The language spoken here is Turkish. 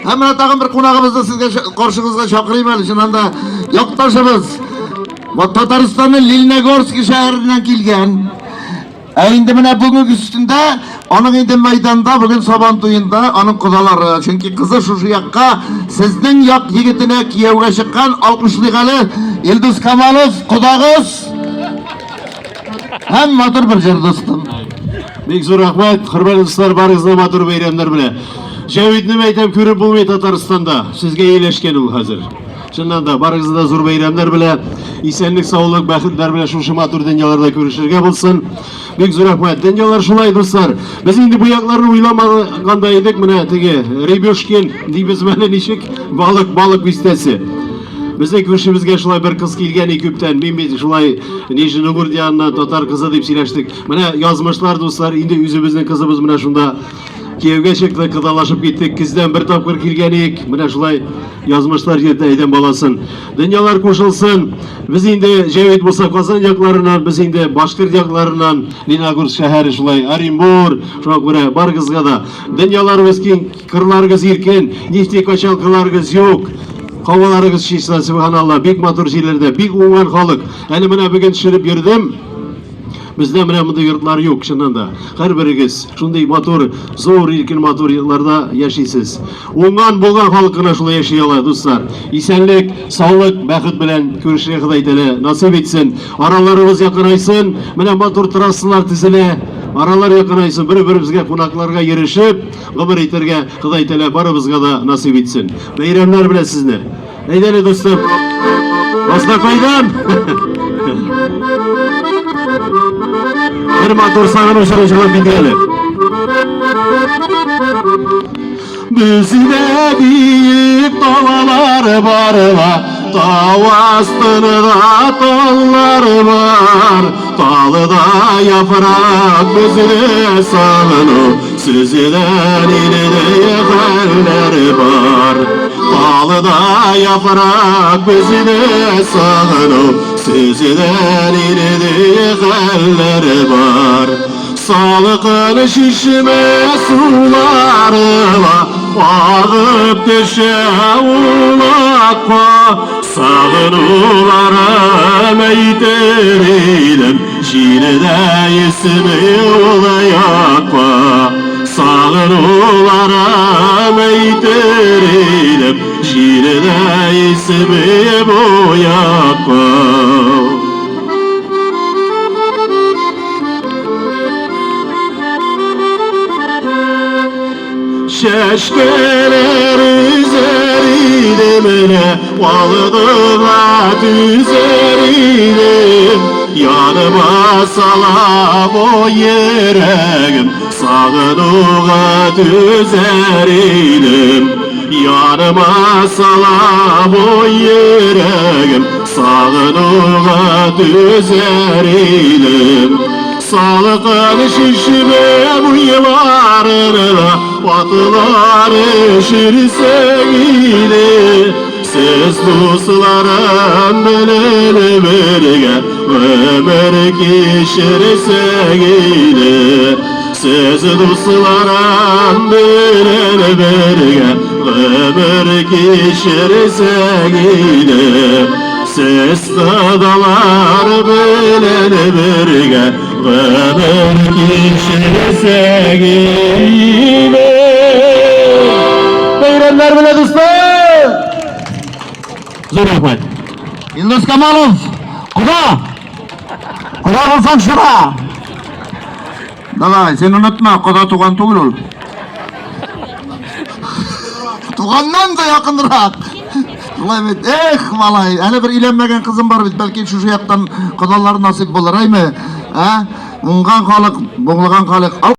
Hemen tagın bir konağımızda sizge karşınızda çakırayım şundan da yoktaşımız. Bu Tataristan'ın Lilnegorsk şehrinden kelgen. Endi mine bugün üstünde, onun indi meydanda, bugün saban tuyunda, onun kudaları. Çünkü kızı şu yakka, sizden yak yigitine kiyevge çıkan alkışlıgalı Yıldız Kamalov kudağız. Hem matur bir jır dostum. Bek zor rahmat, hurmatli do'stlar, baringizga matur bayramlar bilan. Javid nima aytam, ko'rib bo'lmay Tataristonda. Sizga iylashgan u hozir. Shundan da baringizda zo'r bayramlar bilan, esenlik, sog'lik, baxtlar bilan shu matur dunyolarda ko'rishirga bo'lsin. Bek zo'r rahmat. Dunyolar shulay do'stlar. Biz endi bu yoqlarni o'ylamaganda edik, mana tegi Rebyoshkin deymiz, mana nishik baliq vistasi. Bizning ko'rishimizga shulay bir qiz kelgan ko'pdan. Men shulay Nijniy Novgoroddan Tatar qizi deb siylashdik. Mana yozmishlar do'stlar, endi o'zimizning qizimiz mana shunda kiyevga chiqdi, qidalashib ketdik. Kizdan bir topqir kelganik. Mana shulay yozmishlar yerda aydan bolasin. Dunyolar qo'shilsin. Biz endi Javid bo'lsa Qozon yoqlaridan, biz endi Boshqirt yoqlaridan, Lenogorsk shahri shulay Orenburg, shunga ko'ra barg'izga da dunyolarimiz keng, qirlarimiz erkin, neft ko'chalqilarimiz yo'q. Havalarınız şişsin, subhanallah, bek motor yerlerde, bek o'ngan xalq. Hani mana bugün tushirib yurdim. Bizda mana bunday yurtlar yo'q, shundan da. Har birigiz shunday motor, zo'r erkin motor yurtlarda yashaysiz. O'ngan bo'lgan xalqina shulay yashay oladi do'stlar. Esenlik, sog'lik, baxt bilan ko'rishga Xudoy taolo nasib etsin. Aralarimiz yaqinaysin. Mana motor trassalar tizili. Aralar yaqinaysin, bir-birimizga qo'noqlarga yerishib, umr etirga Xudoy taolo barimizga da nasib etsin. Bayramlar bilan sizni. Aydani do'stim. Boshqa qo'ydim. Bir motor sağını uçuruşuna bindirelim. Bizde büyük dağlar var, dağ astında dallar var. Dağda yaprak bizde sağını, sizden ileri haller var. Dağda yaprak bizde sağını, sizden ileri haller var. Sağlıklı şişme sularına ağıp düşe ulakma. Sağınularım eyterilim, şiirde ismi olayakma. Sağınularım eyterilim, şiirde ismi boyakma. Şeşkeler üzerine valıdığa düzerim. Yanıma salam o yüreğim, sağınuğa düzerim. Yanıma salam o yüreğim, sağınuğa düzerim. Sağlıklı şişme bu yıllarına Batılar eşirse gidi. Siz dostlarım bileni birge ömür geçirse gidi. Siz dostlarım bileni birge ömür geçirse gidi. Siz kıdalar bileni birge ömür geçirse gidi. Bayramlar bile dostlar. Zor rahmat. Yıldız Kamalov, Kuda olsan şura. Davay, sen unutma, Kuda tuğan tuğul ol. Tuğandan da yakındırak. Malay, hele bir ilenmegen kızım var, belki şu yaktan Kudalar nasip bulur, ay mı? Bungan kalık, boğulgan kalık.